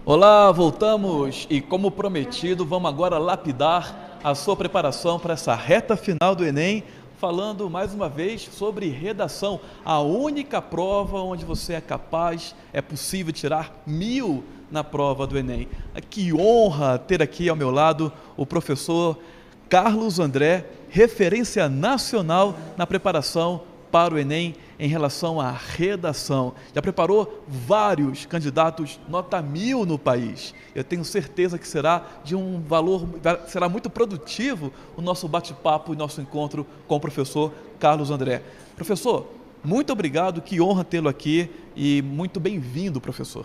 Olá, voltamos e, como prometido, vamos agora lapidar a sua preparação para essa reta final do Enem, falando mais uma vez sobre redação, a única prova onde você é capaz, é possível tirar 1000 na prova do Enem. Que honra ter aqui ao meu lado o professor Carlos André, referência nacional na preparação para o Enem em relação à redação. Já preparou vários candidatos nota 1000 no país. Eu tenho certeza que será de um valor, será muito produtivo o nosso bate-papo e nosso encontro com o professor Carlos André. Professor, muito obrigado, que honra tê-lo aqui e muito bem-vindo, professor.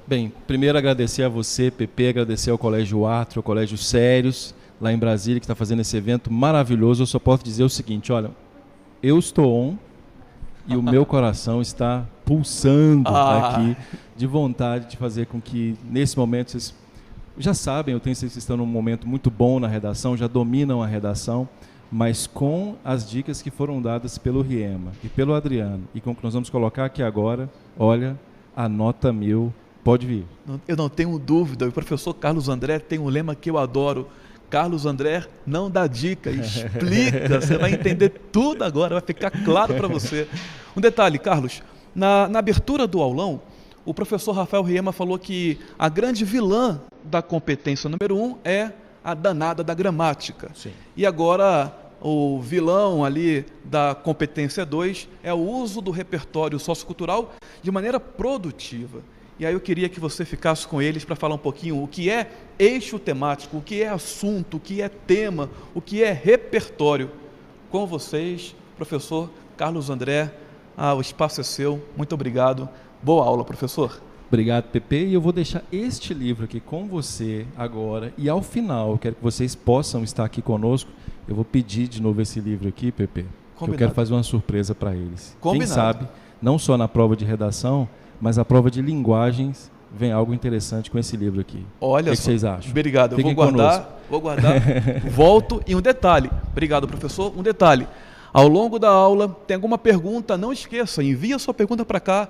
Bem, primeiro agradecer a você, Pepe, agradecer ao Colégio Atro, ao Colégio Sérios, lá em Brasília, que está fazendo esse evento maravilhoso. Eu só posso dizer o seguinte, olha, eu estou on e o meu coração está pulsando aqui de vontade de fazer com que, nesse momento, vocês já sabem, eu tenho certeza que vocês estão num momento muito bom na redação, já dominam a redação, mas com as dicas que foram dadas pelo Riema e pelo Adriano, e com o que nós vamos colocar aqui agora, olha, a nota 1000 pode vir. Eu não tenho dúvida, o professor Carlos André tem um lema que eu adoro. Carlos André não dá dica, explica, você vai entender tudo agora, vai ficar claro para você. Um detalhe, Carlos, na abertura do aulão, o professor Rafael Riema falou que a grande vilã da competência número 1 é a danada da gramática. Sim. E agora o vilão ali da competência 2 é o uso do repertório sociocultural de maneira produtiva. E aí eu queria que você ficasse com eles para falar um pouquinho o que é eixo temático, o que é assunto, o que é tema, o que é repertório. Com vocês, professor Carlos André, o espaço é seu, muito obrigado. Boa aula, professor. Obrigado, Pepe. E eu vou deixar este livro aqui com você agora. E ao final, eu quero que vocês possam estar aqui conosco. Eu vou pedir de novo esse livro aqui, Pepe. Eu quero fazer uma surpresa para eles. Combinado. Quem sabe, não só na prova de redação, mas a prova de linguagens vem algo interessante com esse livro aqui. Olha o que vocês acham? Obrigado, eu vou guardar, volto. E um detalhe, obrigado, professor, um detalhe, ao longo da aula, tem alguma pergunta, não esqueça, envia sua pergunta para cá,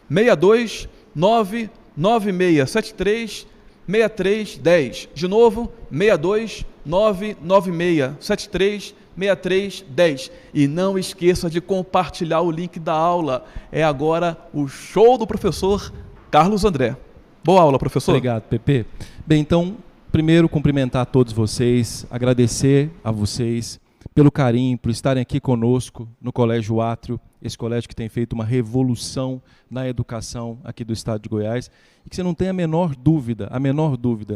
62996736310, de novo, 62996736310. E não esqueça de compartilhar o link da aula. É agora o show do professor Carlos André. Boa aula, professor. Obrigado, Pepe. Bem, então, primeiro cumprimentar a todos vocês, agradecer a vocês pelo carinho, por estarem aqui conosco no Colégio Átrio, esse colégio que tem feito uma revolução na educação aqui do estado de Goiás, e que você não tem a menor dúvida,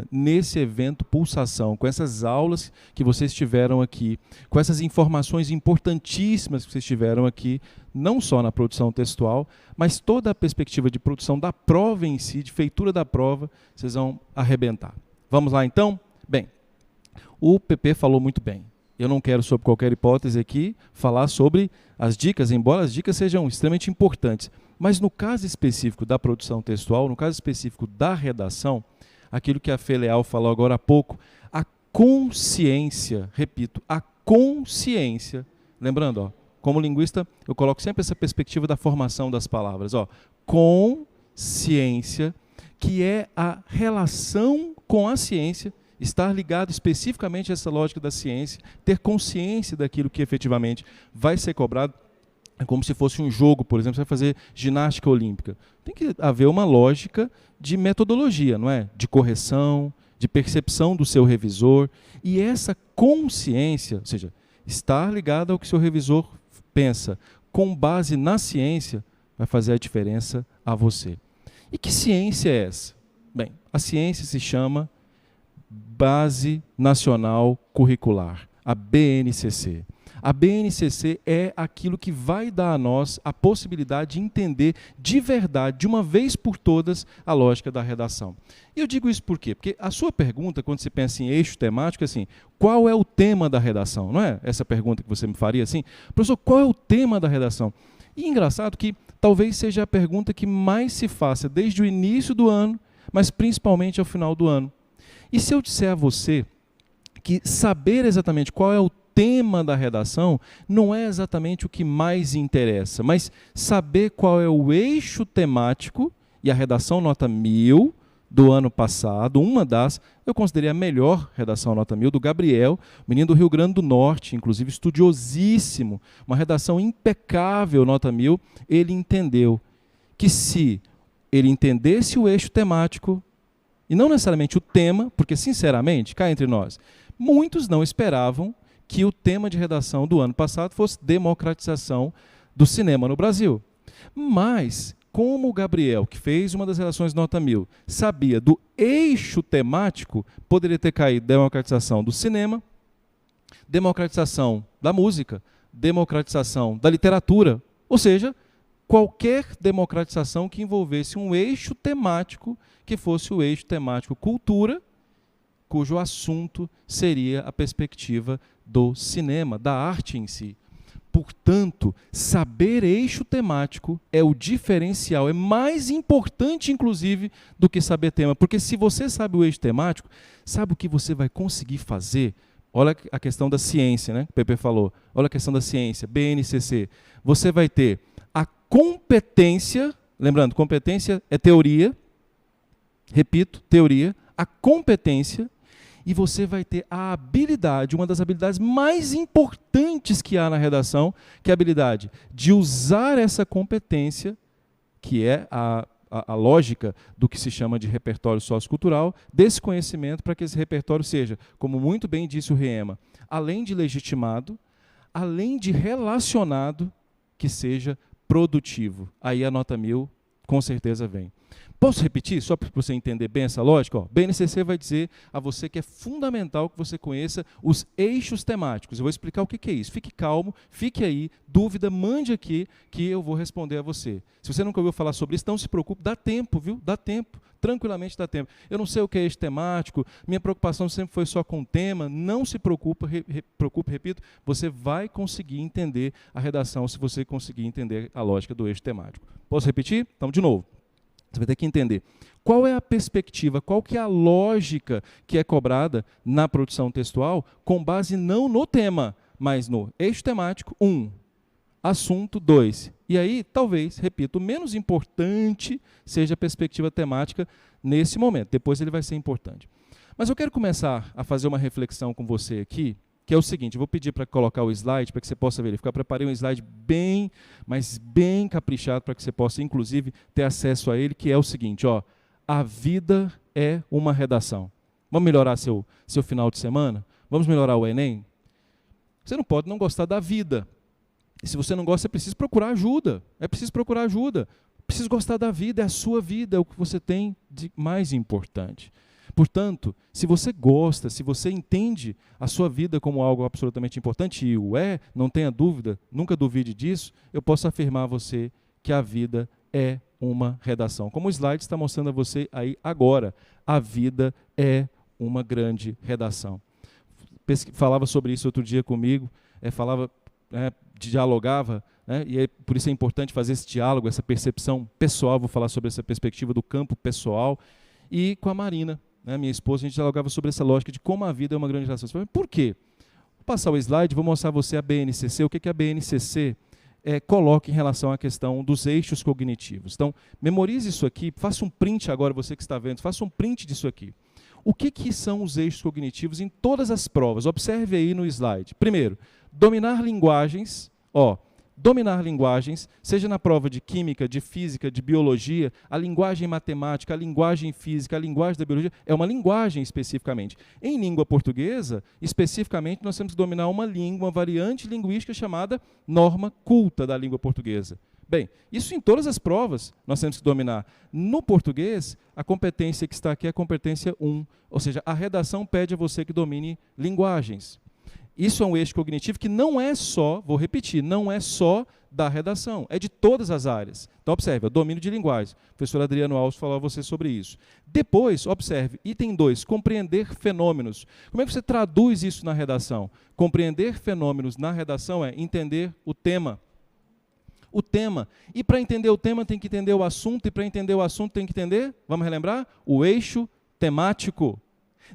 nesse evento Pulsação, com essas aulas que vocês tiveram aqui, com essas informações importantíssimas que vocês tiveram aqui, não só na produção textual, mas toda a perspectiva de produção da prova em si, de feitura da prova, vocês vão arrebentar. Vamos lá então? Bem, o Pepe falou muito bem. Eu não quero, sob qualquer hipótese aqui, falar sobre as dicas, embora as dicas sejam extremamente importantes. Mas no caso específico da produção textual, no caso específico da redação, aquilo que a Fê Leal falou agora há pouco, a consciência, repito, a consciência, lembrando, como linguista, eu coloco sempre essa perspectiva da formação das palavras, consciência, que é a relação com a ciência, estar ligado especificamente a essa lógica da ciência, ter consciência daquilo que efetivamente vai ser cobrado, é como se fosse um jogo, por exemplo, você vai fazer ginástica olímpica. Tem que haver uma lógica de metodologia, não é? De correção, de percepção do seu revisor, e essa consciência, ou seja, estar ligado ao que o seu revisor pensa, com base na ciência, vai fazer a diferença a você. E que ciência é essa? Bem, a ciência se chama Base Nacional Curricular, a BNCC. A BNCC é aquilo que vai dar a nós a possibilidade de entender de verdade, de uma vez por todas, a lógica da redação. E eu digo isso por quê? Porque a sua pergunta, quando você pensa em eixo temático, é assim, qual é o tema da redação? Não é essa pergunta que você me faria assim? Professor, qual é o tema da redação? E engraçado que talvez seja a pergunta que mais se faça desde o início do ano, mas principalmente ao final do ano. E se eu disser a você que saber exatamente qual é o tema da redação não é exatamente o que mais interessa, mas saber qual é o eixo temático, e a redação nota 1000 do ano passado, eu considerei a melhor redação nota 1000, do Gabriel, menino do Rio Grande do Norte, inclusive estudiosíssimo, uma redação impecável, nota 1000. Ele entendeu que se ele entendesse o eixo temático, e não necessariamente o tema, porque, sinceramente, cá entre nós, muitos não esperavam que o tema de redação do ano passado fosse democratização do cinema no Brasil. Mas, como o Gabriel, que fez uma das redações nota 1000, sabia do eixo temático, poderia ter caído democratização do cinema, democratização da música, democratização da literatura, ou seja, qualquer democratização que envolvesse um eixo temático, que fosse o eixo temático cultura, cujo assunto seria a perspectiva do cinema, da arte em si. Portanto, saber eixo temático é o diferencial, é mais importante, inclusive, do que saber tema. Porque se você sabe o eixo temático, sabe o que você vai conseguir fazer? Olha a questão da ciência, né? O Pepe falou. Olha a questão da ciência, BNCC. Você vai ter a competência, lembrando, competência é teoria, repito, teoria, a competência, e você vai ter a habilidade, uma das habilidades mais importantes que há na redação, que é a habilidade de usar essa competência, que é a lógica do que se chama de repertório sociocultural, desse conhecimento, para que esse repertório seja, como muito bem disse o Reema, além de legitimado, além de relacionado, que seja produtivo. Aí a nota 1000 com certeza vem. Posso repetir, só para você entender bem essa lógica? BNCC vai dizer a você que é fundamental que você conheça os eixos temáticos. Eu vou explicar o que é isso. Fique calmo, fique aí, dúvida, mande aqui que eu vou responder a você. Se você nunca ouviu falar sobre isso, não se preocupe, dá tempo, viu? Dá tempo, tranquilamente dá tempo. Eu não sei o que é eixo temático, minha preocupação sempre foi só com o tema, não se preocupe, repito, você vai conseguir entender a redação se você conseguir entender a lógica do eixo temático. Posso repetir? Então, de novo. Você vai ter que entender qual é a perspectiva, qual que é a lógica que é cobrada na produção textual com base não no tema, mas no eixo temático, 1, assunto, 2. E aí, talvez, repito, o menos importante seja a perspectiva temática nesse momento. Depois ele vai ser importante. Mas eu quero começar a fazer uma reflexão com você aqui, que é o seguinte, eu vou pedir para colocar o slide para que você possa verificar. Eu preparei um slide bem, mas bem caprichado para que você possa, inclusive, ter acesso a ele, que é o seguinte, a vida é uma redação. Vamos melhorar seu final de semana? Vamos melhorar o Enem? Você não pode não gostar da vida. E se você não gosta, é preciso procurar ajuda. É preciso procurar ajuda. Preciso gostar da vida, é a sua vida, é o que você tem de mais importante. Portanto, se você gosta, se você entende a sua vida como algo absolutamente importante, e o é, não tenha dúvida, nunca duvide disso, eu posso afirmar a você que a vida é uma redação. Como o slide está mostrando a você aí agora, a vida é uma grande redação. Falava sobre isso outro dia comigo, dialogava, e por isso é importante fazer esse diálogo, essa percepção pessoal, vou falar sobre essa perspectiva do campo pessoal, e com a Marina, minha esposa, a gente dialogava sobre essa lógica de como a vida é uma grande redação. Por quê? Vou passar o slide, vou mostrar a você a BNCC, o que a BNCC coloca em relação à questão dos eixos cognitivos. Então, memorize isso aqui, faça um print agora, você que está vendo, faça um print disso aqui. O que são os eixos cognitivos em todas as provas? Observe aí no slide. Primeiro, dominar linguagens, dominar linguagens, seja na prova de química, de física, de biologia, a linguagem matemática, a linguagem física, a linguagem da biologia, é uma linguagem especificamente. Em língua portuguesa, especificamente, nós temos que dominar uma língua, uma variante linguística chamada norma culta da língua portuguesa. Bem, isso em todas as provas nós temos que dominar. No português, a competência que está aqui é a competência 1, ou seja, a redação pede a você que domine linguagens. Isso é um eixo cognitivo que não é só, vou repetir, não é só da redação, é de todas as áreas. Então, observe, o domínio de linguagens. O professor Adriano Alves falou a você sobre isso. Depois, observe, item 2, compreender fenômenos. Como é que você traduz isso na redação? Compreender fenômenos na redação é entender o tema. O tema. E para entender o tema tem que entender o assunto, e para entender o assunto tem que entender, vamos relembrar? O eixo temático.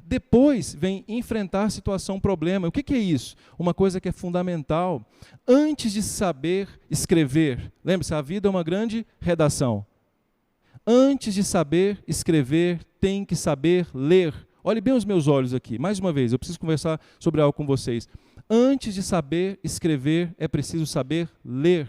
Depois vem enfrentar situação, problema. O que é isso? Uma coisa que é fundamental. Antes de saber escrever, lembre-se, a vida é uma grande redação. Antes de saber escrever, tem que saber ler. Olhe bem os meus olhos aqui. Mais uma vez, eu preciso conversar sobre algo com vocês. Antes de saber escrever, é preciso saber ler.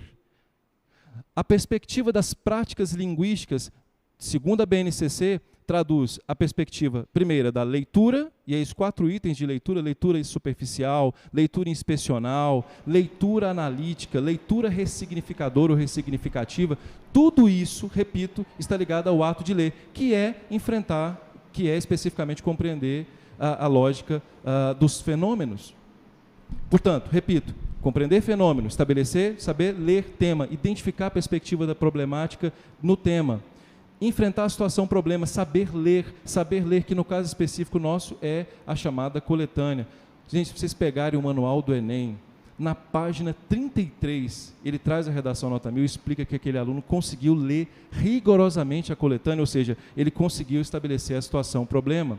A perspectiva das práticas linguísticas, segundo a BNCC, traduz a perspectiva, primeira, da leitura, e aí os 4 itens de leitura: leitura superficial, leitura inspecional, leitura analítica, leitura ressignificadora ou ressignificativa. Tudo isso, repito, está ligado ao ato de ler, que é enfrentar, que é especificamente compreender a lógica dos fenômenos. Portanto, repito, compreender fenômeno, estabelecer, saber ler tema, identificar a perspectiva da problemática no tema. Enfrentar a situação problema, saber ler, que no caso específico nosso é a chamada coletânea. Gente, se vocês pegarem o manual do Enem, na página 33, ele traz a redação nota 1000 e explica que aquele aluno conseguiu ler rigorosamente a coletânea, ou seja, ele conseguiu estabelecer a situação problema.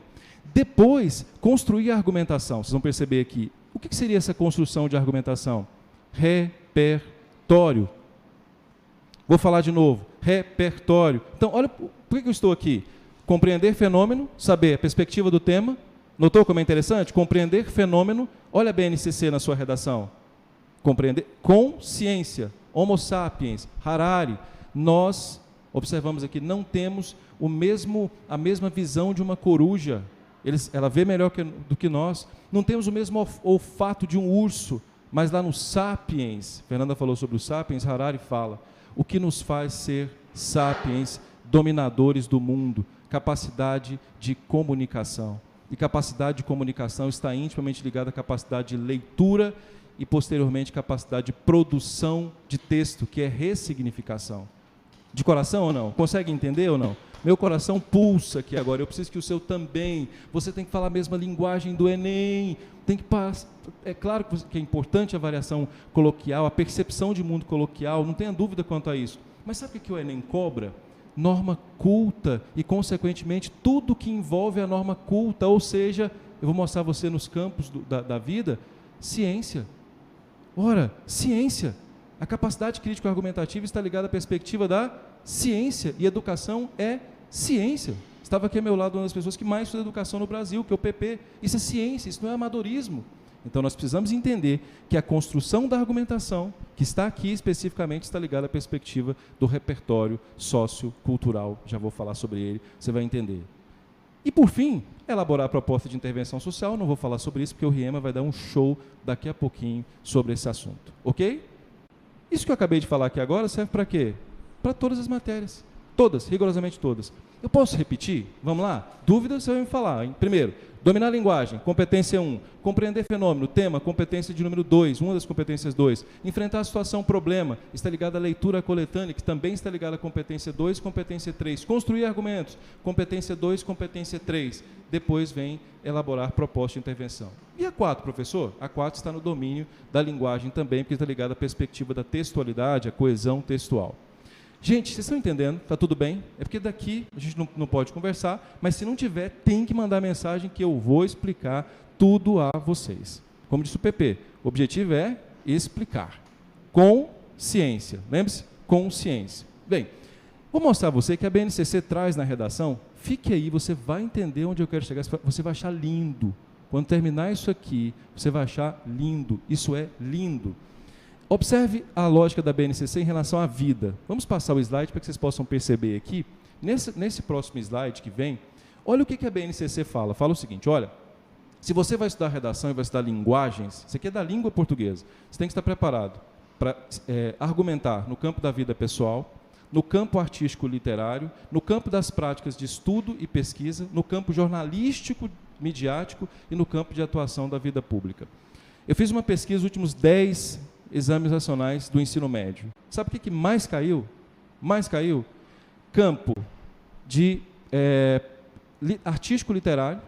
Depois, construir a argumentação. Vocês vão perceber aqui, o que seria essa construção de argumentação? Repertório. Vou falar de novo, repertório. Então, olha por que eu estou aqui. Compreender fenômeno, saber a perspectiva do tema. Notou como é interessante? Compreender fenômeno, olha a BNCC na sua redação. Compreender consciência, Homo sapiens, Harari. Nós, observamos aqui, não temos a mesma visão de uma coruja. Ela vê melhor do que nós. Não temos o mesmo olfato de um urso, mas lá no Sapiens, Fernanda falou sobre o Sapiens, Harari fala, o que nos faz ser sapiens, dominadores do mundo, capacidade de comunicação. E capacidade de comunicação está intimamente ligada à capacidade de leitura e, posteriormente, capacidade de produção de texto, que é ressignificação. De coração ou não? Consegue entender ou não? Meu coração pulsa aqui agora, eu preciso que o seu também. Você tem que falar a mesma linguagem do Enem. Tem que passar. É claro que é importante a variação coloquial, a percepção de mundo coloquial, não tenha dúvida quanto a isso. Mas sabe o que o Enem cobra? Norma culta e, consequentemente, tudo que envolve a norma culta, ou seja, eu vou mostrar a você nos campos da vida, ciência. Ora, ciência. A capacidade crítico-argumentativa está ligada à perspectiva da ciência, e educação é ciência. Estava aqui ao meu lado uma das pessoas que mais estuda educação no Brasil, que é o PP. Isso é ciência, isso não é amadorismo. Então nós precisamos entender que a construção da argumentação, que está aqui especificamente, está ligada à perspectiva do repertório sociocultural. Já vou falar sobre ele, você vai entender. E por fim, elaborar a proposta de intervenção social. Não vou falar sobre isso porque o Riema vai dar um show daqui a pouquinho sobre esse assunto. Ok? Isso que eu acabei de falar aqui agora serve para quê? Para todas as matérias. Todas, rigorosamente todas. Eu posso repetir? Vamos lá? Dúvidas você vai me falar, hein? Primeiro, dominar a linguagem, competência 1. Compreender fenômeno, tema, competência de número 2, uma das competências 2. Enfrentar a situação, problema, está ligado à leitura coletânea, que também está ligada à competência 2, competência 3. Construir argumentos, competência 2, competência 3. Depois vem elaborar proposta de intervenção. E a 4, professor? A 4 está no domínio da linguagem também, porque está ligada à perspectiva da textualidade, a coesão textual. Gente, vocês estão entendendo? Está tudo bem? É porque daqui a gente não pode conversar, mas se não tiver, tem que mandar mensagem que eu vou explicar tudo a vocês. Como disse o PP, o objetivo é explicar. Com ciência. Lembre-se? Com ciência. Bem, vou mostrar a você que a BNCC traz na redação. Fique aí, você vai entender onde eu quero chegar. Você vai achar lindo. Quando terminar isso aqui, você vai achar lindo. Isso é lindo. Observe a lógica da BNCC em relação à vida. Vamos passar o slide para que vocês possam perceber aqui. Nesse próximo slide que vem, olha o que a BNCC fala. Fala o seguinte, olha, se você vai estudar redação e vai estudar linguagens, isso aqui é da língua portuguesa, você tem que estar preparado para argumentar no campo da vida pessoal, no campo artístico literário, no campo das práticas de estudo e pesquisa, no campo jornalístico, midiático e no campo de atuação da vida pública. Eu fiz uma pesquisa nos últimos 10 exames nacionais do ensino médio. Sabe o que mais caiu? Mais caiu? Campo de artístico literário,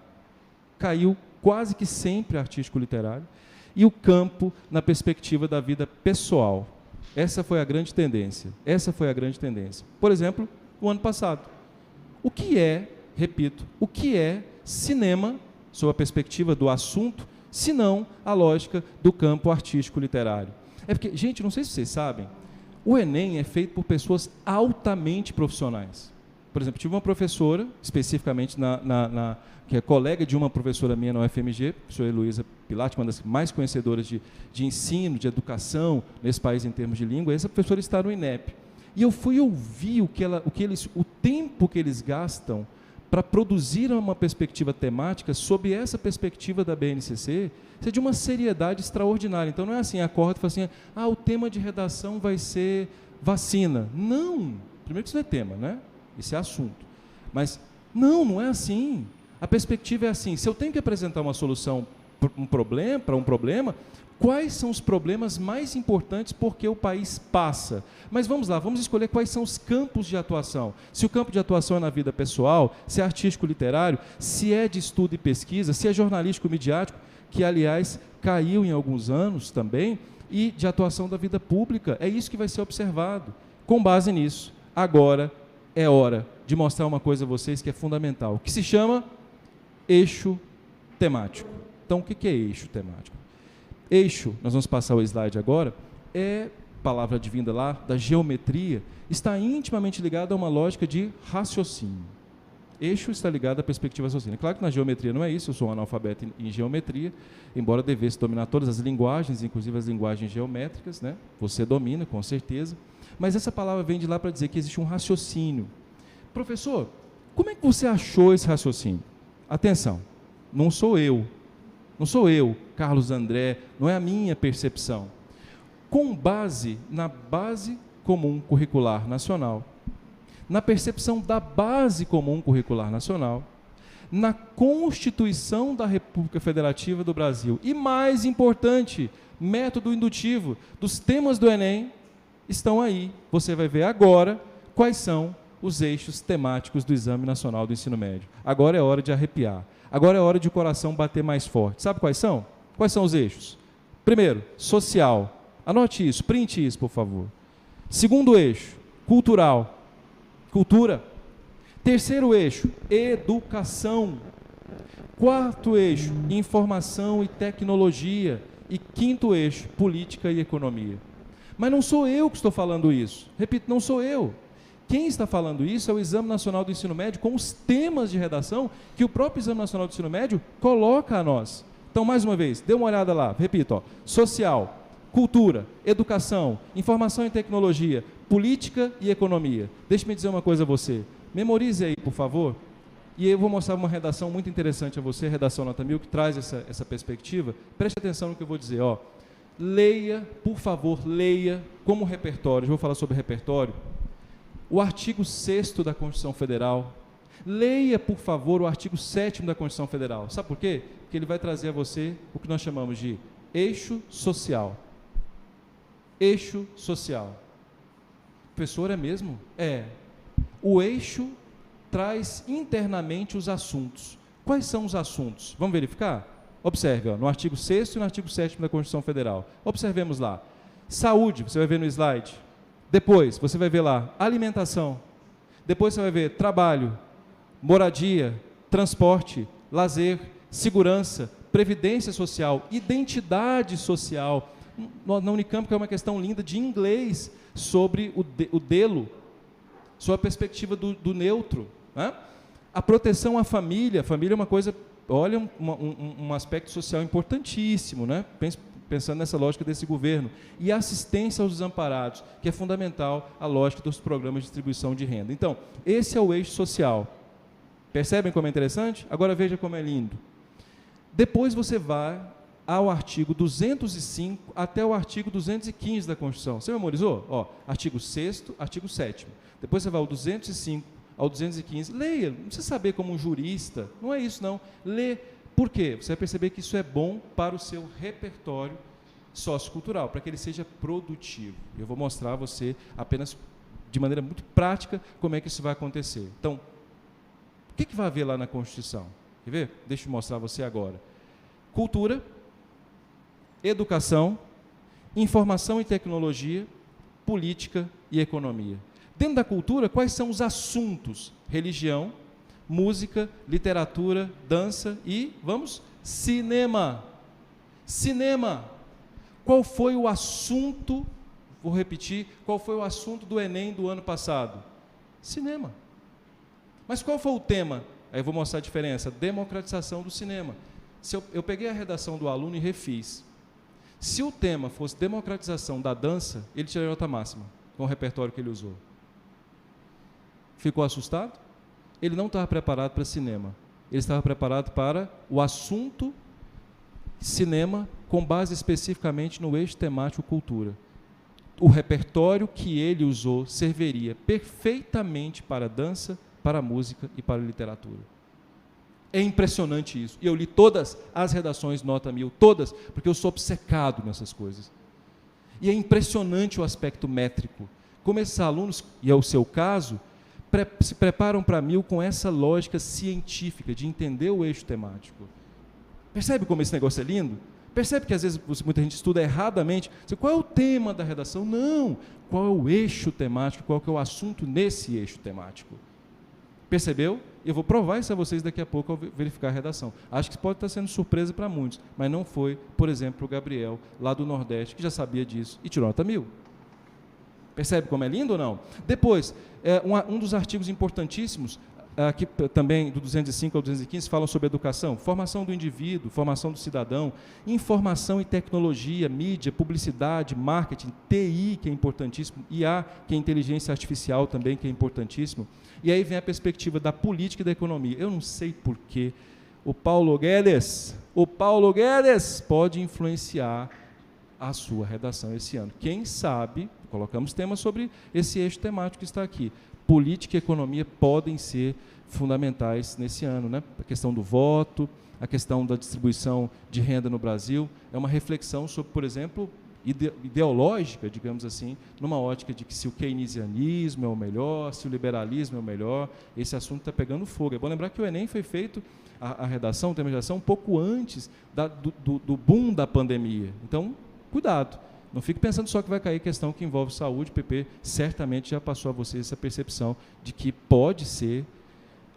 caiu quase que sempre artístico literário, e o campo na perspectiva da vida pessoal. Essa foi a grande tendência. Essa foi a grande tendência. Por exemplo, o ano passado. O que é, repito, o que é cinema, sob a perspectiva do assunto, se não a lógica do campo artístico literário? É porque, gente, não sei se vocês sabem, o Enem é feito por pessoas altamente profissionais. Por exemplo, tive uma professora, especificamente que é colega de uma professora minha na UFMG, a professora Heloísa Pilate, uma das mais conhecedoras de ensino, de educação nesse país em termos de língua. Essa professora está no INEP. E eu fui ouvir o tempo que eles gastam para produzir uma perspectiva temática sob essa perspectiva da BNCC. Isso é de uma seriedade extraordinária. Então não é assim, acorda e fala assim, o tema de redação vai ser vacina. Não! Primeiro que isso não é tema, né? Isso é assunto. Mas não é assim. A perspectiva é assim, se eu tenho que apresentar uma solução para um problema, quais são os problemas mais importantes porque o país passa? Mas vamos lá, vamos escolher quais são os campos de atuação. Se o campo de atuação é na vida pessoal, se é artístico-literário, se é de estudo e pesquisa, se é jornalístico-midiático, que, aliás, caiu em alguns anos também, e de atuação da vida pública. É isso que vai ser observado. Com base nisso, agora é hora de mostrar uma coisa a vocês que é fundamental, que se chama eixo temático. Então, o que é eixo temático? Eixo, nós vamos passar o slide agora, é palavra advinda lá da geometria, está intimamente ligado a uma lógica de raciocínio. Eixo está ligado à perspectiva raciocínio. Claro que na geometria não é isso, eu sou um analfabeto em geometria, embora devesse dominar todas as linguagens, inclusive as linguagens geométricas, né? Você domina, com certeza, mas essa palavra vem de lá para dizer que existe um raciocínio. Professor, como é que você achou esse raciocínio? Atenção, não sou eu, Carlos André, não é a minha percepção. Com base na Base Comum Curricular Nacional, na percepção da Base Comum Curricular Nacional, na Constituição da República Federativa do Brasil e, mais importante, método indutivo dos temas do Enem, estão aí. Você vai ver agora quais são os eixos temáticos do Exame Nacional do Ensino Médio. Agora é hora de arrepiar. Agora é hora de o coração bater mais forte. Sabe quais são? Quais são os eixos? Primeiro, social. Anote isso, print isso, por favor. Segundo eixo, cultural. Cultura. Terceiro eixo, educação. Quarto eixo, informação e tecnologia. E quinto eixo, política e economia. Mas não sou eu que estou falando isso. Repito, não sou eu. Quem está falando isso é o Exame Nacional do Ensino Médio, com os temas de redação que o próprio Exame Nacional do Ensino Médio coloca a nós. Então, mais uma vez, dê uma olhada lá, repito, social, cultura, educação, informação e tecnologia, política e economia. Deixe-me dizer uma coisa a você, memorize aí, por favor, e eu vou mostrar uma redação muito interessante a você, a redação Nota 1000, que traz essa perspectiva. Preste atenção no que eu vou dizer, leia, por favor, leia como repertório, eu vou falar sobre repertório, o artigo 6º da Constituição Federal. Leia, por favor, o artigo 7º da Constituição Federal. Sabe por quê? Porque ele vai trazer a você o que nós chamamos de eixo social. Eixo social. Professor, é mesmo? É. O eixo traz internamente os assuntos. Quais são os assuntos? Vamos verificar? Observe, no artigo 6º e no artigo 7º da Constituição Federal. Observemos lá. Saúde, você vai ver no slide. Depois, você vai ver lá, alimentação. Depois você vai ver trabalho, moradia, transporte, lazer, segurança, previdência social, identidade social. Na Unicamp, que é uma questão linda de inglês sobre o delo, sobre a perspectiva do neutro. Né? A proteção à família. A família é uma coisa, olha, um aspecto social importantíssimo, né? Pensando nessa lógica desse governo, e a assistência aos desamparados, que é fundamental a lógica dos programas de distribuição de renda. Então, esse é o eixo social. Percebem como é interessante? Agora veja como é lindo. Depois você vai ao artigo 205 até o artigo 215 da Constituição. Você memorizou? Artigo 6º, artigo 7º. Depois você vai ao 205 ao 215. Leia, não precisa saber como um jurista, não é isso não. Lê. Por quê? Você vai perceber que isso é bom para o seu repertório sociocultural, para que ele seja produtivo. Eu vou mostrar a você apenas de maneira muito prática como é que isso vai acontecer. Então, o que vai haver lá na Constituição? Quer ver? Deixa eu mostrar a você agora. Cultura, educação, informação e tecnologia, política e economia. Dentro da cultura, quais são os assuntos? Religião, música, literatura, dança e, cinema. Cinema. Qual foi o assunto, vou repetir, qual foi o assunto do Enem do ano passado? Cinema. Mas qual foi o tema? Aí eu vou mostrar a diferença. Democratização do cinema. Se eu peguei a redação do aluno e refiz. Se o tema fosse democratização da dança, ele tiraria nota máxima, com o repertório que ele usou. Ficou assustado? Ele não estava preparado para cinema. Ele estava preparado para o assunto cinema, com base especificamente no eixo temático cultura. O repertório que ele usou serviria perfeitamente para a dança, para a música e para a literatura. É impressionante isso. E eu li todas as redações nota 1000, todas, porque eu sou obcecado nessas coisas. E é impressionante o aspecto métrico. Como esses alunos, e é o seu caso, se preparam para 1000 com essa lógica científica de entender o eixo temático. Percebe como esse negócio é lindo? Percebe que às vezes muita gente estuda erradamente. Qual é o tema da redação? Não. Qual é o eixo temático? Qual é o assunto nesse eixo temático? Percebeu? Eu vou provar isso a vocês daqui a pouco ao verificar a redação. Acho que pode estar sendo surpresa para muitos, mas não foi, por exemplo, para o Gabriel, lá do Nordeste, que já sabia disso e tirou nota 1000. Percebe como é lindo ou não? Depois, um dos artigos importantíssimos, aqui também do 205 ao 215, falam sobre educação, formação do indivíduo, formação do cidadão, informação e tecnologia, mídia, publicidade, marketing, TI, que é importantíssimo, IA, que é inteligência artificial também, que é importantíssimo. E aí vem a perspectiva da política e da economia. Eu não sei porquê o Paulo Guedes pode influenciar a sua redação esse ano. Quem sabe, colocamos temas sobre esse eixo temático que está aqui. Política e economia podem ser fundamentais nesse ano, né? A questão do voto, a questão da distribuição de renda no Brasil, é uma reflexão sobre, por exemplo, ideológica, digamos assim, numa ótica de que se o keynesianismo é o melhor, se o liberalismo é o melhor, esse assunto está pegando fogo. É bom lembrar que o Enem foi feito, a redação, o tema de redação, um pouco antes do boom da pandemia. Então, cuidado. Não fique pensando só que vai cair questão que envolve saúde. O PP certamente já passou a vocês essa percepção de que pode ser,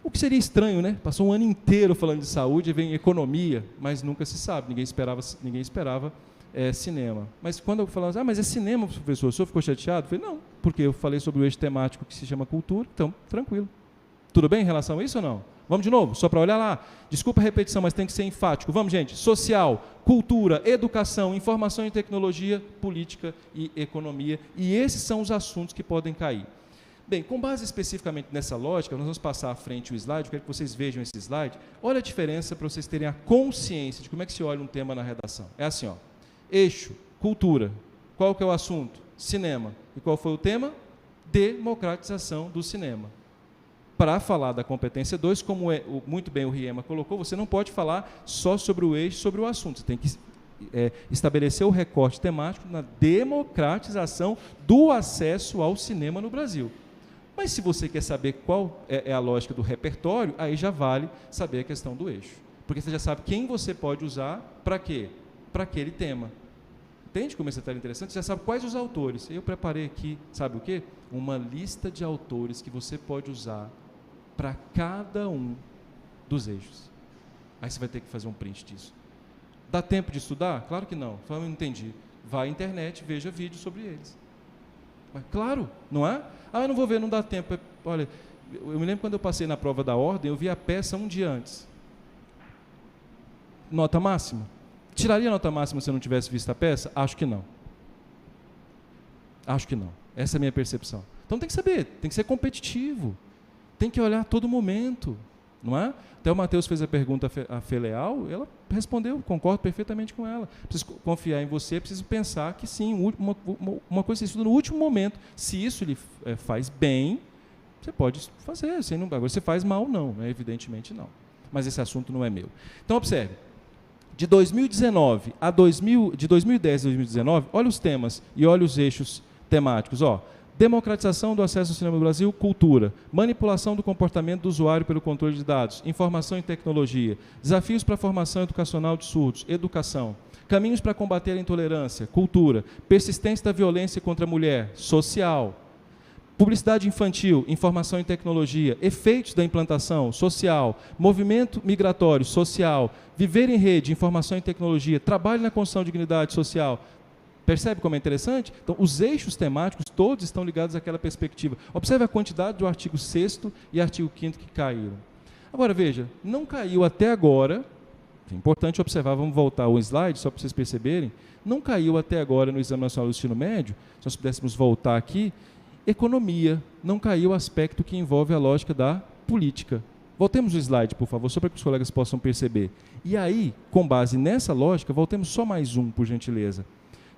o que seria estranho, né? Passou um ano inteiro falando de saúde e vem economia, mas nunca se sabe, ninguém esperava cinema. Mas quando eu falava, mas é cinema, professor, o senhor ficou chateado? Eu falei, não, porque eu falei sobre o eixo temático que se chama cultura, então, tranquilo. Tudo bem em relação a isso ou não? Vamos de novo, só para olhar lá. Desculpa a repetição, mas tem que ser enfático. Vamos, gente. Social, cultura, educação, informação e tecnologia, política e economia. E esses são os assuntos que podem cair. Bem, com base especificamente nessa lógica, nós vamos passar à frente o slide, eu quero que vocês vejam esse slide. Olha a diferença para vocês terem a consciência de como é que se olha um tema na redação. É assim, ó. Eixo, cultura. Qual que é o assunto? Cinema. E qual foi o tema? Democratização do cinema. Para falar da competência 2, como muito bem o Riema colocou, você não pode falar só sobre o eixo, sobre o assunto. Você tem que estabelecer o recorte temático na democratização do acesso ao cinema no Brasil. Mas se você quer saber qual é a lógica do repertório, aí já vale saber a questão do eixo. Porque você já sabe quem você pode usar para quê? Para aquele tema. Entende como esse detalhe interessante? Você já sabe quais os autores. Eu preparei aqui, sabe o quê? Uma lista de autores que você pode usar para cada um dos eixos. Aí você vai ter que fazer um print disso. Dá tempo de estudar? Claro que não. Eu não entendi. Vai à internet, veja vídeos sobre eles. Mas, claro, não é? Ah, eu não vou ver, não dá tempo. Olha, eu me lembro quando eu passei na prova da ordem, eu vi a peça um dia antes. Nota máxima? Tiraria a nota máxima se eu não tivesse visto a peça? Acho que não. Acho que não. Essa é a minha percepção. Então tem que saber, tem que ser competitivo. Tem que olhar a todo momento, não é? Até o Matheus fez a pergunta a Fê Leal, ela respondeu, concordo perfeitamente com ela. Preciso confiar em você, preciso pensar que sim, uma coisa que você estuda no último momento. Se isso lhe faz bem, você pode fazer. Agora, se faz mal, não, né? Evidentemente não. Mas esse assunto não é meu. Então, observe. De 2019 a de 2010 a 2019, olha os temas e olha os eixos temáticos. Democratização do acesso ao cinema no Brasil, cultura. Manipulação do comportamento do usuário pelo controle de dados. Informação e tecnologia. Desafios para a formação educacional de surdos. Educação. Caminhos para combater a intolerância. Cultura. Persistência da violência contra a mulher. Social. Publicidade infantil. Informação e tecnologia. Efeitos da implantação. Social. Movimento migratório. Social. Viver em rede. Informação e tecnologia. Trabalho na construção de dignidade social. Percebe como é interessante? Então, os eixos temáticos todos estão ligados àquela perspectiva. Observe a quantidade do artigo 6º e artigo 5º que caíram. Agora, veja, não caiu até agora, é importante observar, vamos voltar ao slide, só para vocês perceberem, não caiu até agora no Exame Nacional do Ensino Médio, se nós pudéssemos voltar aqui, economia, não caiu o aspecto que envolve a lógica da política. Voltemos o slide, por favor, só para que os colegas possam perceber. E aí, com base nessa lógica, voltemos só mais um, por gentileza.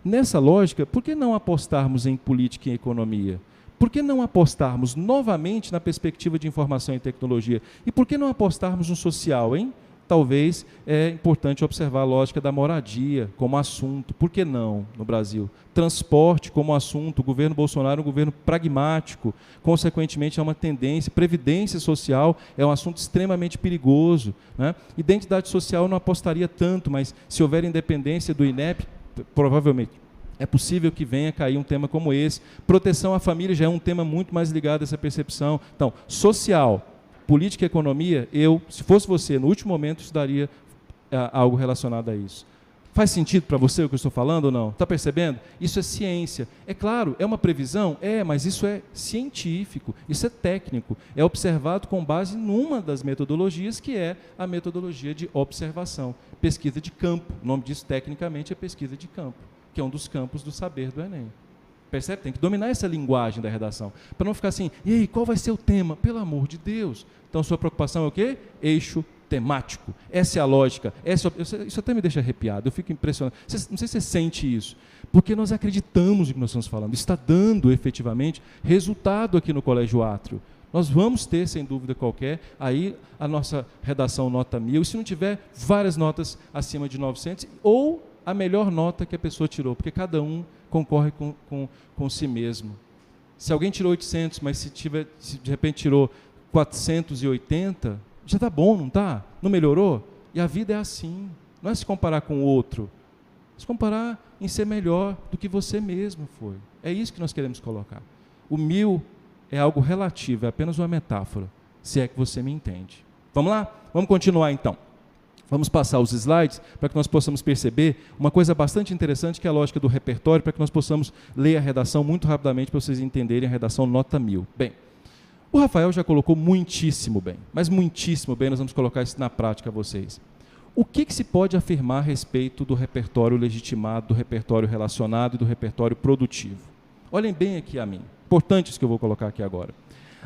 Nessa lógica, por que não apostarmos em política e economia? Por que não apostarmos novamente na perspectiva de informação e tecnologia? E por que não apostarmos no social, hein? Talvez é importante observar a lógica da moradia como assunto. Por que não no Brasil? Transporte como assunto. O governo Bolsonaro é um governo pragmático. Consequentemente, é uma tendência. Previdência social é um assunto extremamente perigoso, né? Identidade social eu não apostaria tanto, mas se houver independência do INEP, provavelmente é possível que venha cair um tema como esse. Proteção à família já é um tema muito mais ligado a essa percepção. Então, social, política e economia, eu, se fosse você, no último momento, estudaria algo relacionado a isso. Faz sentido para você o que eu estou falando ou não? Está percebendo? Isso é ciência. É claro, é uma previsão? É, mas isso é científico, isso é técnico. É observado com base numa das metodologias, que é a metodologia de observação. Pesquisa de campo. O nome disso, tecnicamente, é pesquisa de campo, que é um dos campos do saber do Enem. Percebe? Tem que dominar essa linguagem da redação, para não ficar assim, e aí, qual vai ser o tema? Pelo amor de Deus. Então, sua preocupação é o quê? Eixo temático. Essa é a lógica. Isso até me deixa arrepiado, eu fico impressionado. Não sei se você sente isso, porque nós acreditamos no que nós estamos falando. Está dando, efetivamente, resultado aqui no Colégio Átrio. Nós vamos ter, sem dúvida qualquer, aí a nossa redação nota 1000, e se não tiver, várias notas acima de 900, ou a melhor nota que a pessoa tirou, porque cada um concorre com si mesmo. Se alguém tirou 800, mas se de repente tirou 480, já está bom, não está? Não melhorou? E a vida é assim. Não é se comparar com o outro. É se comparar em ser melhor do que você mesmo foi. É isso que nós queremos colocar. O 1000 é algo relativo, é apenas uma metáfora, se é que você me entende. Vamos lá? Vamos continuar então. Vamos passar os slides para que nós possamos perceber uma coisa bastante interessante, que é a lógica do repertório, para que nós possamos ler a redação muito rapidamente, para vocês entenderem a redação nota 1000. Bem, o Rafael já colocou muitíssimo bem, mas muitíssimo bem, nós vamos colocar isso na prática a vocês. O que se pode afirmar a respeito do repertório legitimado, do repertório relacionado e do repertório produtivo? Olhem bem aqui a mim, importante isso que eu vou colocar aqui agora.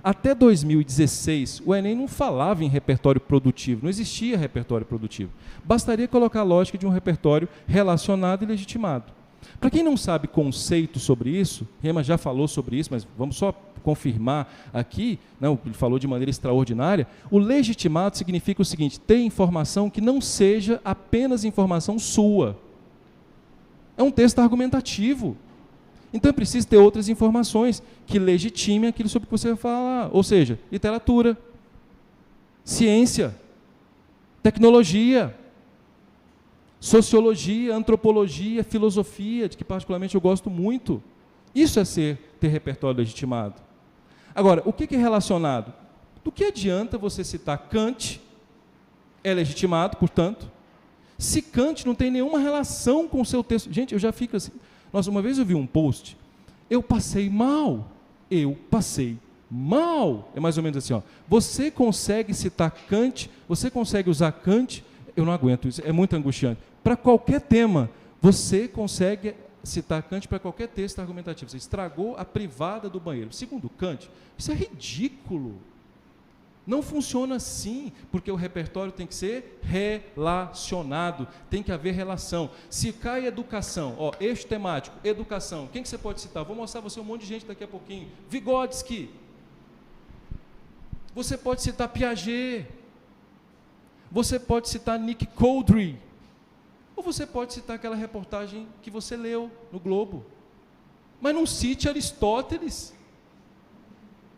Até 2016, o Enem não falava em repertório produtivo, não existia repertório produtivo. Bastaria colocar a lógica de um repertório relacionado e legitimado. Para quem não sabe conceito sobre isso, Rema já falou sobre isso, mas vamos só confirmar aqui, não, ele falou de maneira extraordinária, o legitimado significa o seguinte: ter informação que não seja apenas informação sua. É um texto argumentativo. Então é preciso ter outras informações que legitimem aquilo sobre o que você vai falar. Ou seja, literatura, ciência, tecnologia, sociologia, antropologia, filosofia, de que particularmente eu gosto muito. Isso é ter repertório legitimado. Agora, o que é relacionado? Do que adianta você citar Kant, é legitimado, portanto, se Kant não tem nenhuma relação com o seu texto? Gente, eu já fico assim... Nossa, uma vez eu vi um post, eu passei mal. É mais ou menos assim, ó. Você consegue citar Kant, você consegue usar Kant, eu não aguento isso, é muito angustiante. Para qualquer tema, você consegue citar Kant para qualquer texto argumentativo. Você estragou a privada do banheiro. Segundo Kant, isso é ridículo. Não funciona assim, porque o repertório tem que ser relacionado, tem que haver relação. Se cai educação, ó, eixo temático, educação, quem que você pode citar? Vou mostrar a você um monte de gente daqui a pouquinho. Vygotsky. Você pode citar Piaget. Você pode citar Nick Cowdery. Ou você pode citar aquela reportagem que você leu no Globo. Mas não cite Aristóteles.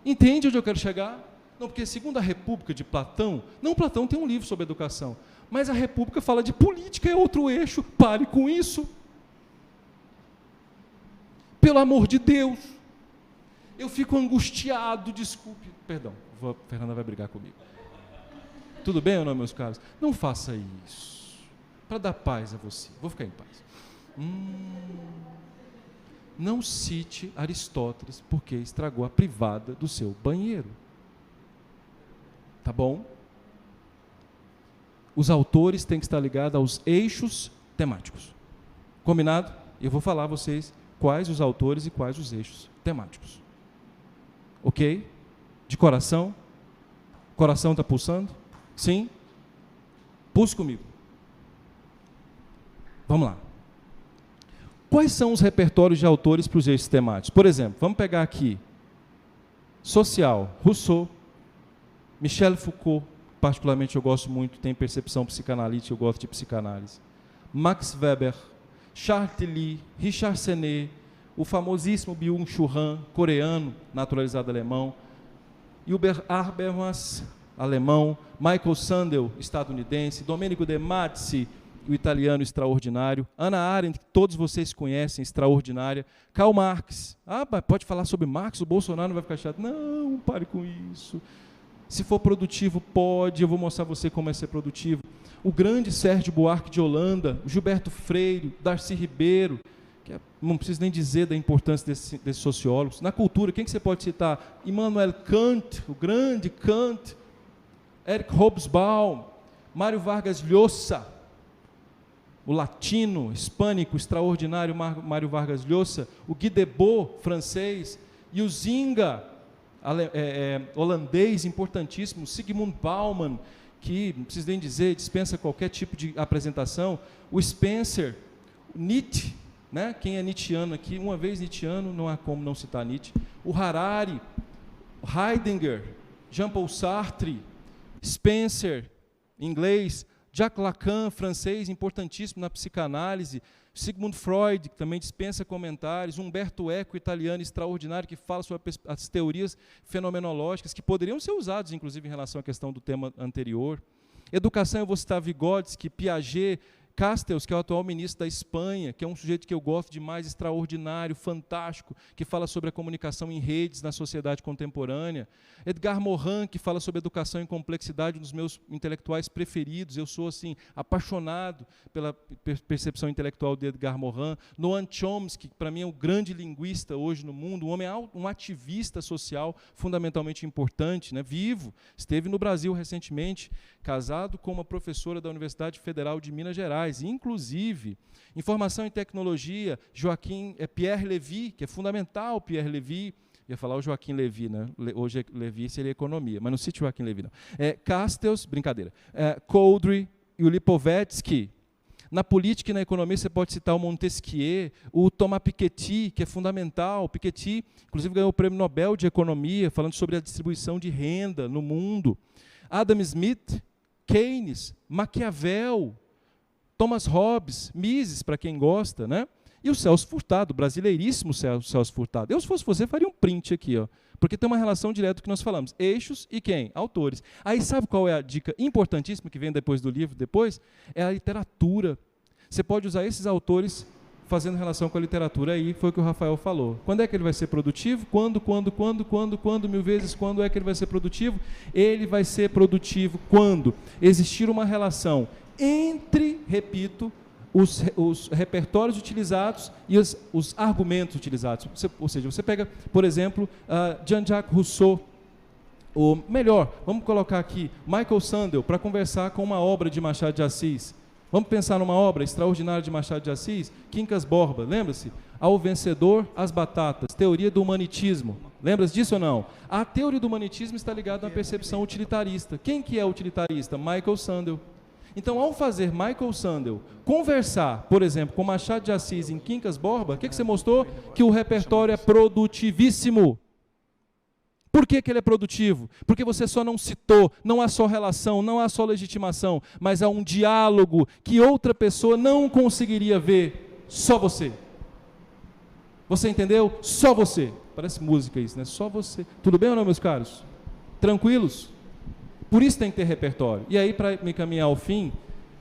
Entende onde eu quero chegar? Não, porque segundo a República de Platão, não, Platão tem um livro sobre educação, mas a República fala de política, é outro eixo, pare com isso. Pelo amor de Deus, eu fico angustiado, desculpe, perdão, a Fernanda vai brigar comigo. Tudo bem ou não, meus caros? Não faça isso, para dar paz a você, vou ficar em paz. Não cite Aristóteles porque estragou a privada do seu banheiro. Tá bom? Os autores têm que estar ligados aos eixos temáticos. Combinado? Eu vou falar a vocês quais os autores e quais os eixos temáticos. Ok? De coração? Coração está pulsando? Sim? Pulse comigo. Vamos lá. Quais são os repertórios de autores para os eixos temáticos? Por exemplo, vamos pegar aqui social, Rousseau, Michel Foucault, particularmente eu gosto muito, tem percepção psicanalítica, eu gosto de psicanálise. Max Weber, Charles Tilly, Richard Sennett, o famosíssimo Byung-Chul Han, coreano, naturalizado alemão, Hubert Habermas, alemão, Michael Sandel, estadunidense, Domenico De Matici, o italiano extraordinário, Hannah Arendt, que todos vocês conhecem, extraordinária, Karl Marx. Pode falar sobre Marx, o Bolsonaro não vai ficar chato. Não, pare com isso. Se for produtivo, pode, eu vou mostrar a você como é ser produtivo. O grande Sérgio Buarque de Holanda, o Gilberto Freire, Darcy Ribeiro, não preciso nem dizer da importância desses sociólogos. Na cultura, quem que você pode citar? Immanuel Kant, o grande Kant, Eric Hobsbawm, Mário Vargas Llosa, o latino, hispânico, extraordinário Mário Vargas Llosa, o Guy Debord, francês, e o Zinga, holandês, importantíssimo, Zygmunt Bauman, que, não preciso nem dizer, dispensa qualquer tipo de apresentação, o Spencer, o Nietzsche, né? Quem é nietzschiano aqui, uma vez nietzschiano, não há como não citar Nietzsche, o Harari, o Heidegger, Jean-Paul Sartre, Spencer, inglês, Jacques Lacan, francês, importantíssimo na psicanálise, Sigmund Freud, que também dispensa comentários, Umberto Eco, italiano extraordinário, que fala sobre as teorias fenomenológicas, que poderiam ser usadas, inclusive, em relação à questão do tema anterior. Educação, eu vou citar Vygotsky, Piaget, Castells, que é o atual ministro da Espanha, que é um sujeito que eu gosto demais, extraordinário, fantástico, que fala sobre a comunicação em redes na sociedade contemporânea. Edgar Morin, que fala sobre educação em complexidade, um dos meus intelectuais preferidos. Eu sou, assim, apaixonado pela percepção intelectual de Edgar Morin. Noam Chomsky, que para mim é um grande linguista hoje no mundo, um ativista social fundamentalmente importante, né, vivo. Esteve no Brasil recentemente, casado com uma professora da Universidade Federal de Minas Gerais. Inclusive, informação e tecnologia, Pierre Levy, que é fundamental, Pierre Levy, ia falar o Joaquim Levy, né? Hoje Levy seria economia, mas não cite Joaquim Levy, não. Castells, brincadeira, Coudray e o Lipovetsky. Na política e na economia você pode citar o Montesquieu, o Thomas Piketty, que é fundamental. Piketty, inclusive, ganhou o Prêmio Nobel de Economia, falando sobre a distribuição de renda no mundo. Adam Smith, Keynes, Maquiavel, Thomas Hobbes, Mises, para quem gosta, né? E o Celso Furtado, brasileiríssimo Celso Furtado. Eu, se fosse você, faria um print aqui, ó, porque tem uma relação direta do que nós falamos. Eixos e quem? Autores. Aí sabe qual é a dica importantíssima que vem depois do livro? É a literatura. Você pode usar esses autores fazendo relação com a literatura. Aí foi o que o Rafael falou. Quando é que ele vai ser produtivo? Quando, mil vezes, quando é que ele vai ser produtivo? Ele vai ser produtivo quando existir uma relação entre, repito, os repertórios utilizados e os argumentos utilizados. Ou seja, você pega, por exemplo, Jean-Jacques Rousseau, ou melhor, vamos colocar aqui, Michael Sandel, para conversar com uma obra de Machado de Assis. Vamos pensar numa obra extraordinária de Machado de Assis, Quincas Borba, lembra-se? Ao vencedor, as batatas, teoria do humanitismo. Lembra-se disso ou não? A teoria do humanitismo está ligada à percepção utilitarista. Quem que é utilitarista? Michael Sandel. Então, ao fazer Michael Sandel conversar, por exemplo, com Machado de Assis em Quincas Borba, o que você mostrou? Que o repertório é produtivíssimo. Por que ele é produtivo? Porque você só não citou, não há só relação, não há só legitimação, mas há um diálogo que outra pessoa não conseguiria ver, só você. Você entendeu? Só você. Parece música isso, né? Só você. Tudo bem ou não, meus caros? Tranquilos? Por isso tem que ter repertório. E aí, para me caminhar ao fim,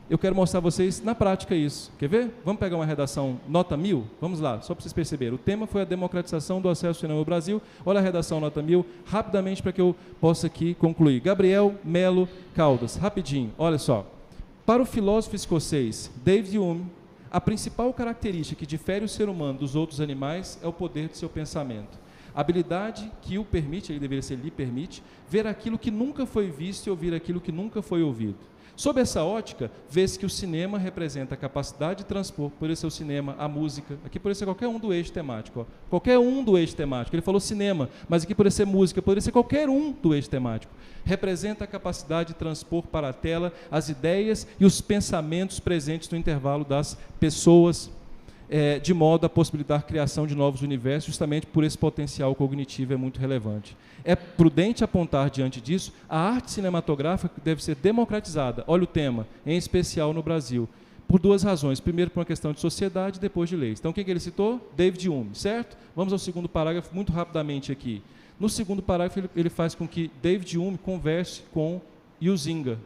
eu quero mostrar a vocês na prática isso. Quer ver? Vamos pegar uma redação nota 1000? Vamos lá, só para vocês perceberem. O tema foi a democratização do acesso ao cinema no Brasil. Olha a redação nota 1000, rapidamente para que eu possa aqui concluir. Gabriel Melo Caldas, rapidinho, olha só. Para o filósofo escocês David Hume, A principal característica que difere o ser humano dos outros animais é o poder do seu pensamento. A habilidade que o permite, ele deveria ser lhe permite, ver aquilo que nunca foi visto e ouvir aquilo que nunca foi ouvido. Sob essa ótica, vê-se que o cinema representa a capacidade de transpor, poderia ser o cinema, a música, aqui poderia ser qualquer um do eixo temático, ó. Qualquer um do eixo temático, ele falou cinema, mas aqui poderia ser música, poderia ser qualquer um do eixo temático. Representa a capacidade de transpor para a tela as ideias e os pensamentos presentes no intervalo das pessoas, de modo a possibilitar a criação de novos universos, justamente por esse potencial cognitivo é muito relevante. É prudente apontar diante disso a arte cinematográfica que deve ser democratizada. Olha o tema, em especial no Brasil, por duas razões. Primeiro, por uma questão de sociedade, depois de leis. Então, quem que ele citou? David Hume, certo? Vamos ao segundo parágrafo, muito rapidamente aqui. No segundo parágrafo, ele faz com que David Hume converse com Huizinga.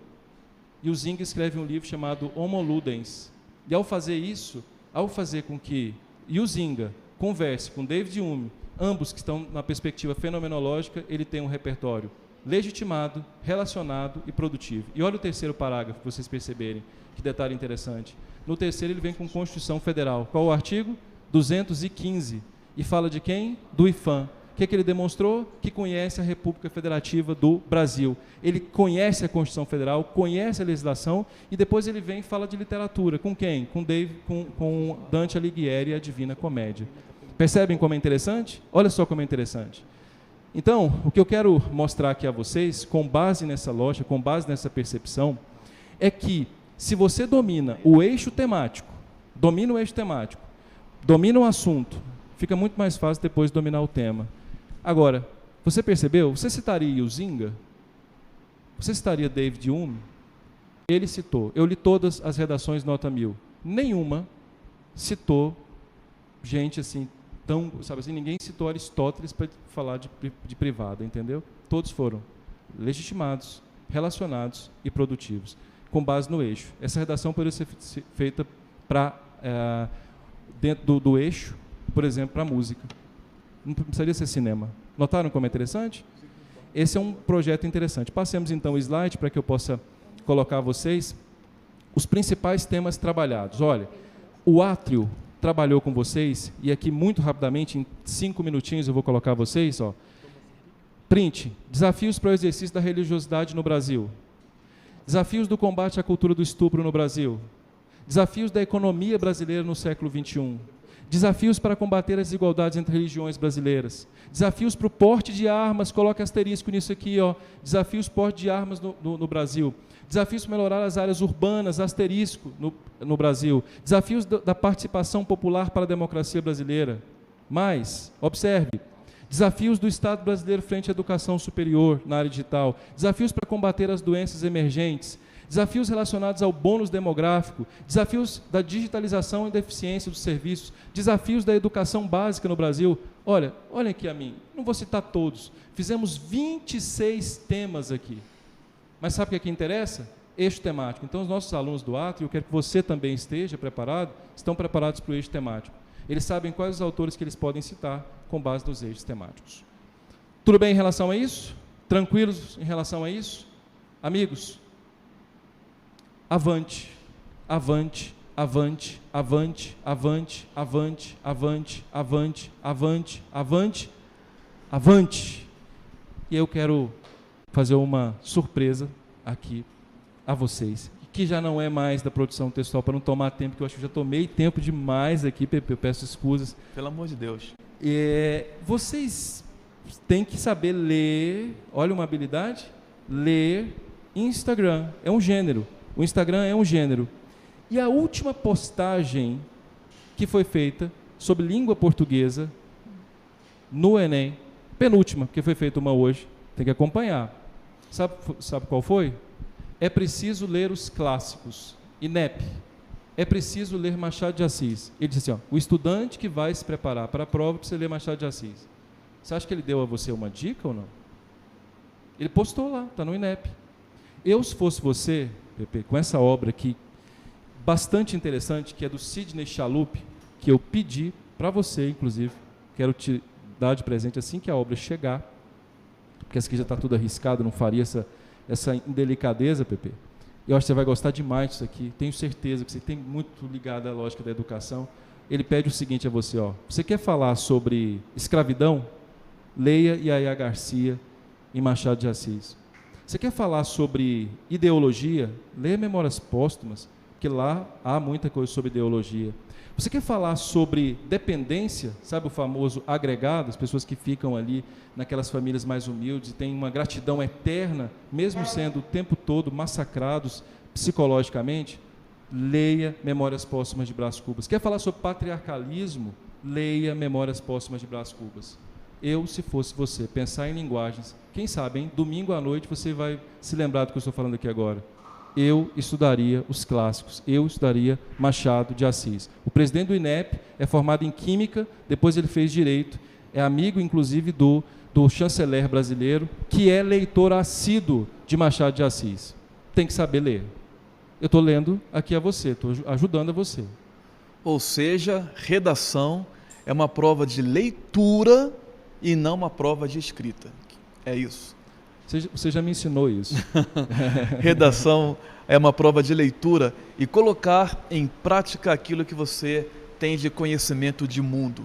Huizinga escreve um livro chamado Homo Ludens. E ao fazer isso, ao fazer com que Huizinga converse com David Hume, ambos que estão na perspectiva fenomenológica, ele tem um repertório legitimado, relacionado e produtivo. E olha o terceiro parágrafo, para vocês perceberem, que detalhe interessante. No terceiro ele vem com Constituição Federal. Qual o artigo? 215. E fala de quem? Do IFAM. O que ele demonstrou? Que conhece a República Federativa do Brasil. Ele conhece a Constituição Federal, conhece a legislação, e depois ele vem e fala de literatura. Com quem? Com Dante Alighieri e a Divina Comédia. Percebem como é interessante? Olha só como é interessante. Então, o que eu quero mostrar aqui a vocês, com base nessa lógica, com base nessa percepção, é que se você domina o eixo temático, domina o assunto, fica muito mais fácil depois dominar o tema. Agora, você percebeu? Você citaria Huizinga? Você citaria David Hume? Ele citou. Eu li todas as redações nota 1000. Nenhuma citou gente assim, ninguém citou Aristóteles para falar de privada, entendeu? Todos foram legitimados, relacionados e produtivos, com base no eixo. Essa redação poderia ser feita dentro do eixo, por exemplo, para a música. Não precisaria ser cinema. Notaram como é interessante? Esse é um projeto interessante. Passemos então o slide para que eu possa colocar a vocês os principais temas trabalhados. Olha, o Átrio trabalhou com vocês, e aqui muito rapidamente, em 5 minutinhos eu vou colocar a vocês, ó. Print, desafios para o exercício da religiosidade no Brasil. Desafios do combate à cultura do estupro no Brasil. Desafios da economia brasileira no século XXI. Desafios para combater as desigualdades entre religiões brasileiras. Desafios para o porte de armas, coloque asterisco nisso aqui, ó. Desafios porte de armas no Brasil. Desafios para melhorar as áreas urbanas, asterisco no Brasil. Desafios da participação popular para a democracia brasileira. Mais, observe, desafios do Estado brasileiro frente à educação superior na área digital. Desafios para combater as doenças emergentes. Desafios relacionados ao bônus demográfico, desafios da digitalização e da eficiência dos serviços, desafios da educação básica no Brasil. Olhem aqui a mim, não vou citar todos, fizemos 26 temas aqui. Mas sabe o que interessa? Eixo temático. Então, os nossos alunos do Átrio, eu quero que você também esteja preparado, estão preparados para o eixo temático. Eles sabem quais os autores que eles podem citar com base nos eixos temáticos. Tudo bem em relação a isso? Tranquilos em relação a isso? Amigos? Avante, avante, avante, avante, avante, avante, avante, avante, avante, avante, avante. E eu quero fazer uma surpresa aqui a vocês, que já não é mais da produção textual, para não tomar tempo, que eu acho que já tomei tempo demais aqui, Pepe, eu peço escusas. Pelo amor de Deus. Vocês têm que saber ler, olha uma habilidade, ler Instagram, é um gênero. O Instagram é um gênero. E a última postagem que foi feita sobre língua portuguesa no Enem, penúltima, porque foi feita uma hoje, tem que acompanhar. Sabe qual foi? É preciso ler os clássicos. INEP. É preciso ler Machado de Assis. Ele disse assim, ó, o estudante que vai se preparar para a prova precisa ler Machado de Assis. Você acha que ele deu a você uma dica ou não? Ele postou lá, está no INEP. Eu, se fosse você, Pepe, com essa obra aqui, bastante interessante, que é do Sidney Chalup, que eu pedi para você, inclusive, quero te dar de presente assim que a obra chegar, porque essa aqui já está tudo arriscado, não faria essa indelicadeza, Pepe. Eu acho que você vai gostar demais disso aqui. Tenho certeza que você tem muito ligado à lógica da educação. Ele pede o seguinte a você, ó. Você quer falar sobre escravidão? Leia Yaya Garcia em Machado de Assis. Você quer falar sobre ideologia? Leia Memórias Póstumas, que lá há muita coisa sobre ideologia. Você quer falar sobre dependência? Sabe o famoso agregado? As pessoas que ficam ali naquelas famílias mais humildes e têm uma gratidão eterna, mesmo sendo o tempo todo massacrados psicologicamente? Leia Memórias Póstumas de Brás Cubas. Quer falar sobre patriarcalismo? Leia Memórias Póstumas de Brás Cubas. Eu, se fosse você, pensar em linguagens, quem sabe, hein? Domingo à noite você vai se lembrar do que eu estou falando aqui agora. Eu estudaria os clássicos, eu estudaria Machado de Assis. O presidente do INEP é formado em Química, depois ele fez Direito, é amigo, inclusive, do chanceler brasileiro, que é leitor assíduo de Machado de Assis. Tem que saber ler. Eu estou lendo aqui a você, estou ajudando a você. Ou seja, redação é uma prova de leitura e não uma prova de escrita. É isso. Você já me ensinou isso. Redação é uma prova de leitura e colocar em prática aquilo que você tem de conhecimento de mundo.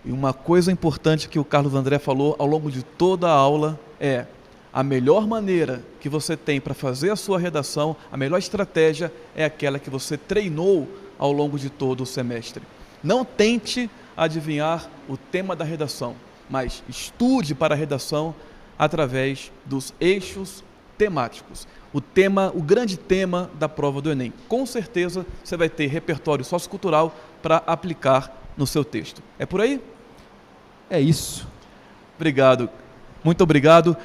E uma coisa importante que o Carlos André falou ao longo de toda a aula é: a melhor maneira que você tem para fazer a sua redação, a melhor estratégia é aquela que você treinou ao longo de todo o semestre. Não tente adivinhar o tema da redação, mas estude para a redação através dos eixos temáticos. O grande tema da prova do Enem. Com certeza você vai ter repertório sociocultural para aplicar no seu texto. É por aí? É isso. Obrigado. Muito obrigado.